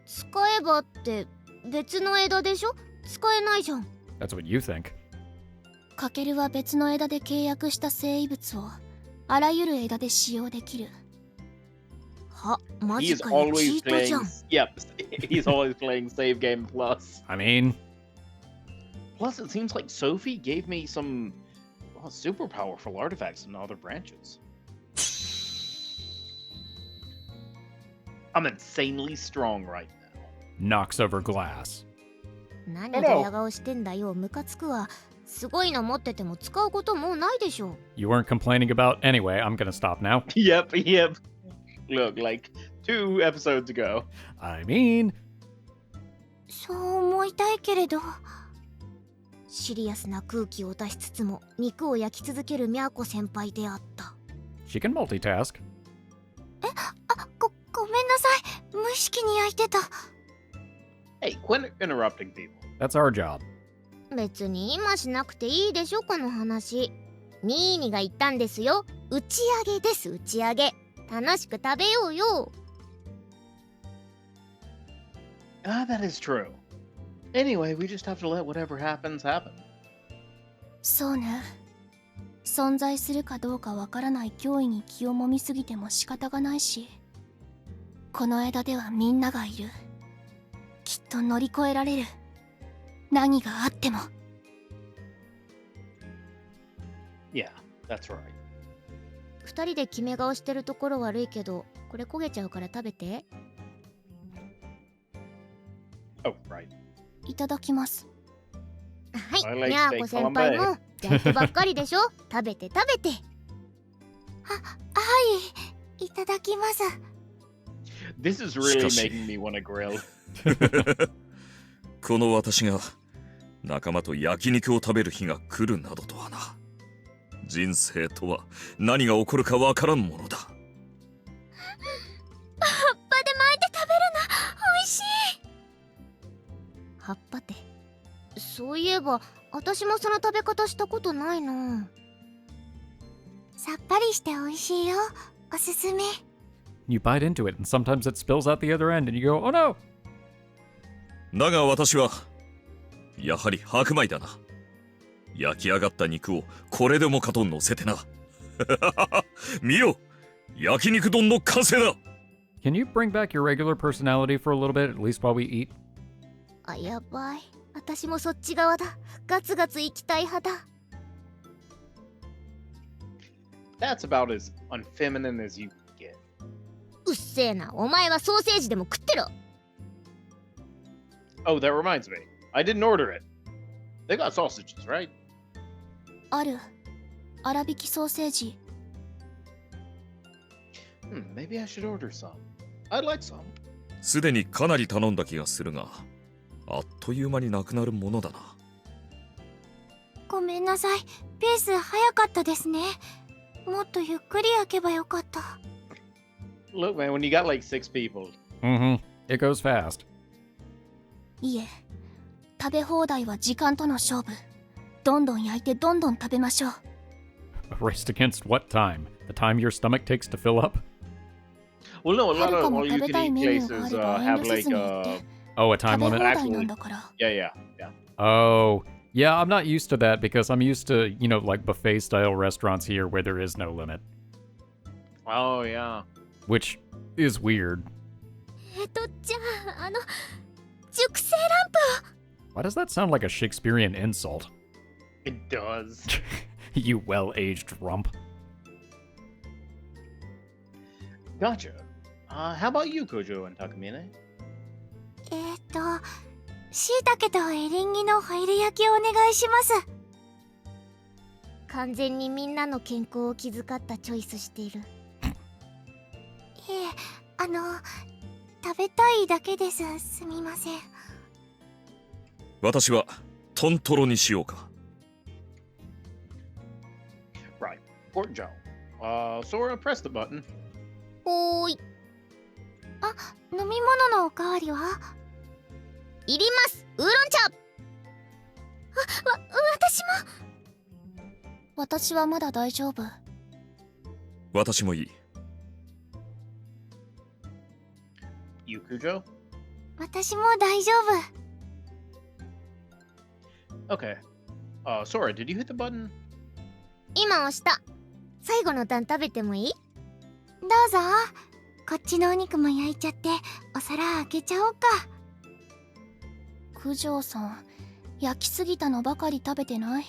使えばって別の枝でしょ？使えないじゃん。That's what you think. カケルは別の枝で契約した生異物をあらゆる枝で使用できる。は、マ He's ジかよ、チ always ートじゃ playing. ん。 Yep, he's always playing Save Game Plus. I mean, Plus, it seems like Sophie gave me some super powerful artifacts in other branches. I'm insanely strong right now. knocks over glass. 何ドヤ顔してんだよ、ムカつくわ。すごいの持ってても使うこともうないでしょ。You weren't complaining about anyway. I'm gonna stop now. Yep. Look, like 2 episodes ago. I mean, そう思いたいけれど。シリアスな空気を出しつつも肉を焼き続けるミャーコ先輩であった。she can multitask. ごめんなさい。無意識に焼いてた。Hey, quit interrupting people. That's our job. 別に今しなくていいでしょ、この話。ニーニが言ったんですよ。打ち上げです、打ち上げ。楽しく食べようよ。That is true. Anyway, we just have to let whatever happens happen. そうね。存在するかどうかわからない脅威に気をもみすぎても仕方がないし、この枝ではみんながいる。きっと乗り越えられる。何があっても。Yeah, that's right. 二人で決め顔してるところ悪いけど、これ焦げちゃうから食べて。Oh, right. いただきます。は I い、 like にゃー steak こ先輩もやってばっかりでしょ。食べて食べて。はい、いただきます。This is really しかし making me want to grill. この私が仲間と焼肉を食べる日が来るなどとはな。人生とは何が起こるかわからんものだ。葉っぱで巻いて食べるの美味しい。葉っぱって、そういえば私もその食べ方したことないな。さっぱりして美味しいよ。おすすめ。You bite into it, and sometimes it spills out the other end, and you go, oh no! だが私はやはり白米だな。焼き上がった肉をこれでもかと乗せてな。見よ、焼肉丼の完成だ。 Can you bring back your regular personality for a little bit, at least while we eat? あ、やばい。私もそっち側だ。ガツガツ行きたい派だ。That's about as unfeminine as you can get. うっせえな。お前はソーセージでも食ってろ。Oh, that reminds me. I didn't order it. They got sausages, right? ある。粗挽きソーセージ。Maybe I should order some. I'd like some. すでにかなり頼んだ気がするが、あっという間になくなるものだな。ごめんなさい。ペース早かったですね。もっとゆっくり焼けばよかった。Look, man, when you got like 6 people. Mm-hmm. It goes fast. いえ、食べ放題は時間との勝負。どんどん焼いてどんどん食べましょう。A race against what time? The time your stomach takes to fill up? Well, no, a lot はる of かも all 食 you べ can たい eat メニューが places あれば遠 have 慮せ like ずに言って。 Oh, a time 食べ limit? 放題なんだから。yeah, yeah. Oh, yeah, I'm not used to that because I'm used to, you know, like buffet style restaurants here where there is no limit, Oh, yeah. which is weird. じゃあ、熟成ランプを。 Why does that sound like a Shakespearean insult? It does. You well-aged rump. Gotcha. How about you, Kojo and Takamine? しいたけとエリンギのホイル焼きをお願いします。完全にみんなの健康を気遣ったチョイスしている。食べたいだけです。すみません。私はトントロにしようか。Right. Pork Joe. Sora, press the button. おーい。飲み物のおかわりはいります。ウーロン茶。私も。私はまだ大丈夫。私もいい。You, Kujo? 私も大丈夫。 Okay. Sora, did you hit the button? 今押した。最後のタン食べてもいい？どうぞ。こっちのお肉も焼いちゃってお皿開けちゃおうか。九条さん、焼きすぎたのばかり食べてない？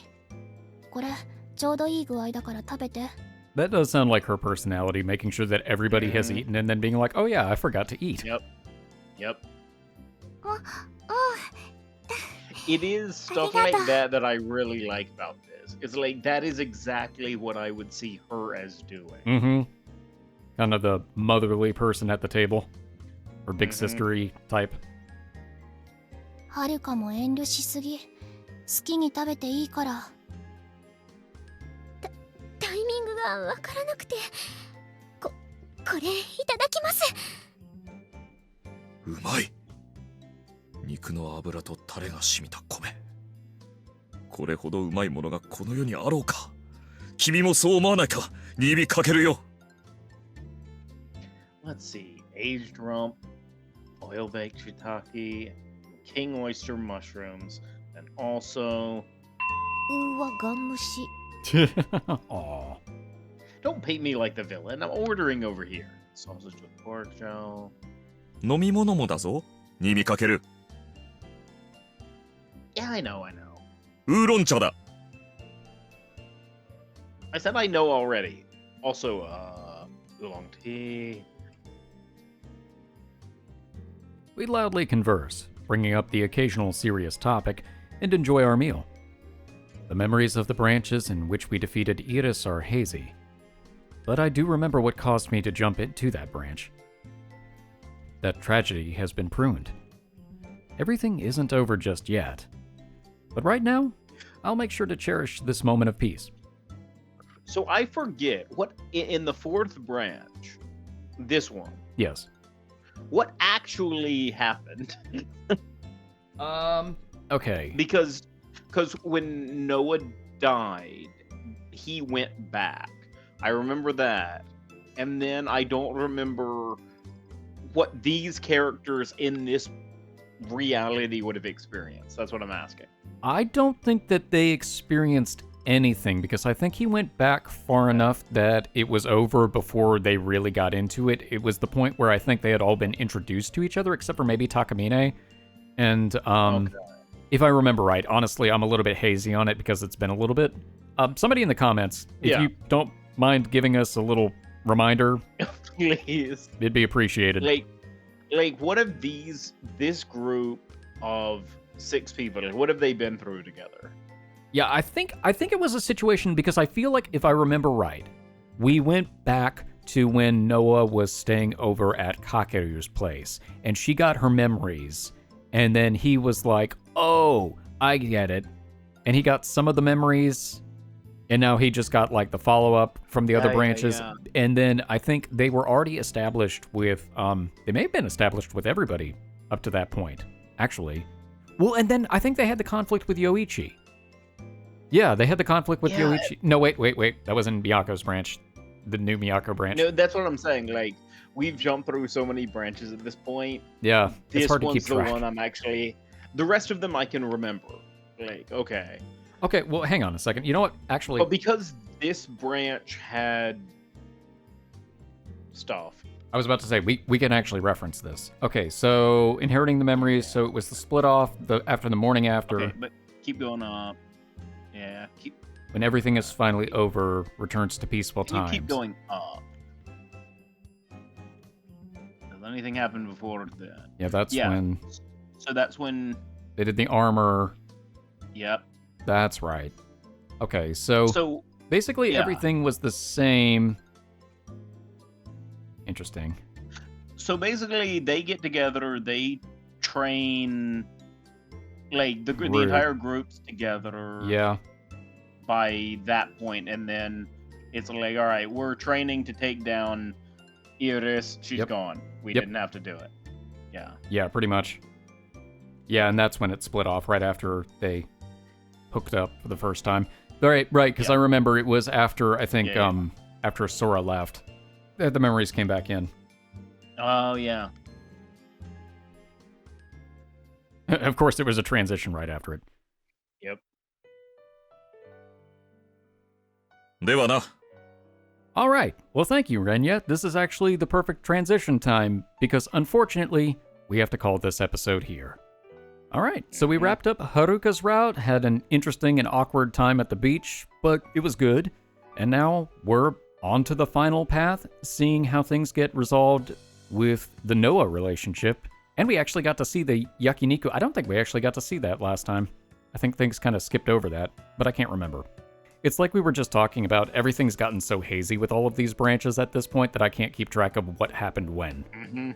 これちょうどいい具合だから食べて。 That does sound like her personality, making sure that everybody has eaten and then being like, oh yeah, I forgot to eat. Yep. うん。 It is stuff like that I really like about this. It's like that is exactly what I would see her as doing. Mm-hmm. Kind of the motherly person at the table. Or big sistery type. はるかも遠慮しすぎ。好きに食べていいから。タイミングがわからなくて。これいただきます。うまい。肉の脂とタレが染みた米。これほどうまいものがこの世にあろうか。君もそう思わないか？にびかけるよ。 Let's see. Aged rump, oil baked shiitake, king oyster mushrooms, and also. うわガン虫 Aw. Don't paint me like the villain. I'm ordering over here. Sausage with pork joe. 飲み物もだぞ。にびかける。 Yeah, I know. ウーロン茶だ。 I said I know already. Also, oolong tea. We loudly converse, bringing up the occasional serious topic, and enjoy our meal. The memories of the branches in which we defeated Iris are hazy, but I do remember what caused me to jump into that branch. That tragedy has been pruned. Everything isn't over just yet, but right now, I'll make sure to cherish this moment of peace. So I forget what in the fourth branch, this one, Yes. what actually happened. Okay. Because when Noah died, he went back. I remember that. And then I don't remember what these characters in this reality would have experienced. That's what I'm asking. I don't think that they experienced anything because I think he went back far enough that it was over before they really got into it. It was the point where I think they had all been introduced to each other, except for maybe Takamine. And Okay. if I remember right, honestly, I'm a little bit hazy on it because it's been a little bit. Somebody in the comments, if Yeah. you don't mind giving us a little reminder, Please. it'd be appreciated. Like what have this group of 6 people, what have they been through together? Yeah, I think it was a situation because I feel like if I remember right, we went back to when Noah was staying over at Kakeru's place, and she got her memories, and then he was like, "Oh, I get it," and he got some of the memories, and now he just got like the follow-up from the other branches, Yeah. and then I think they were already established with, they may have been established with everybody up to that point, actually. Well, and then I think they had the conflict with Yoichi. Yeah, they had the conflict with Yeah. Yoichi. No, wait. That was in Miyako's branch. The new Miyako branch. No, that's what I'm saying. Like, we've jumped through so many branches at this point. Yeah, it's This hard to keep one's the track. one I'm actually. The rest of them I can remember. Like, okay. Okay, well, hang on a second. You know what? Actually, But because this branch had stuff. I was about to say, we can actually reference this. Okay, so inheriting the memories. So it was the split off after the morning after. Okay, but keep going up. Yeah, When everything is finally over, returns to peaceful can you times. keep going up. Does anything happen before then? Yeah, that's Yeah. when So that's when. they did the armor. Yep. That's right. Okay, so So basically yeah. everything was the same. Interesting. So basically, they get together, they train, like the Group. entire group's together. Yeah. By that point, and then it's like, all right, we're training to take down Iris. She's Yep. gone. We Yep. didn't have to do it. Yeah. Yeah, pretty much. Yeah, and that's when it split off right after they hooked up for the first time. Right, because Yeah. I remember it was after, I think, Yeah. after Sora left. The memories came back in. Oh yeah. Of course, there was a transition right after it. Yep. ではな。 All right. Well, thank you, Renya. This is actually the perfect transition time because, unfortunately, we have to call this episode here. All right. So we wrapped up Haruka's route, had an interesting and awkward time at the beach, but it was good. And now we're on to the final path, seeing how things get resolved with the Noah relationship. And we actually got to see the yakiniku. I don't think we actually got to see that last time. I think things kind of skipped over that, but I can't remember. It's like we were just talking about, everything's gotten so hazy with all of these branches at this point that I can't keep track of what happened when. Mm-hmm.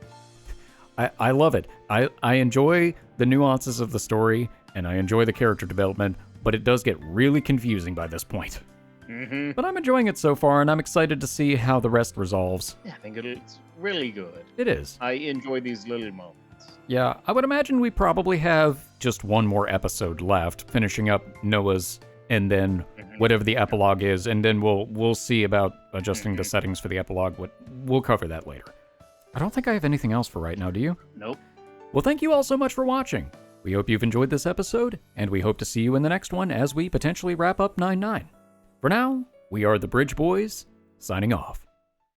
I love it. I enjoy the nuances of the story, and I enjoy the character development, but it does get really confusing by this point. Mm-hmm. But I'm enjoying it so far, and I'm excited to see how the rest resolves. Yeah, I think it's really good. It is. I enjoy these little moments. Yeah, I would imagine we probably have just one more episode left, finishing up Noah's, and then whatever the epilogue is, and then we'll see about adjusting the settings for the epilogue. We'll cover that later. I don't think I have anything else for right now, do you? Nope. Well, thank you all so much for watching. We hope you've enjoyed this episode, and we hope to see you in the next one as we potentially wrap up 9-9. For now, we are the Bridge Boys, signing off.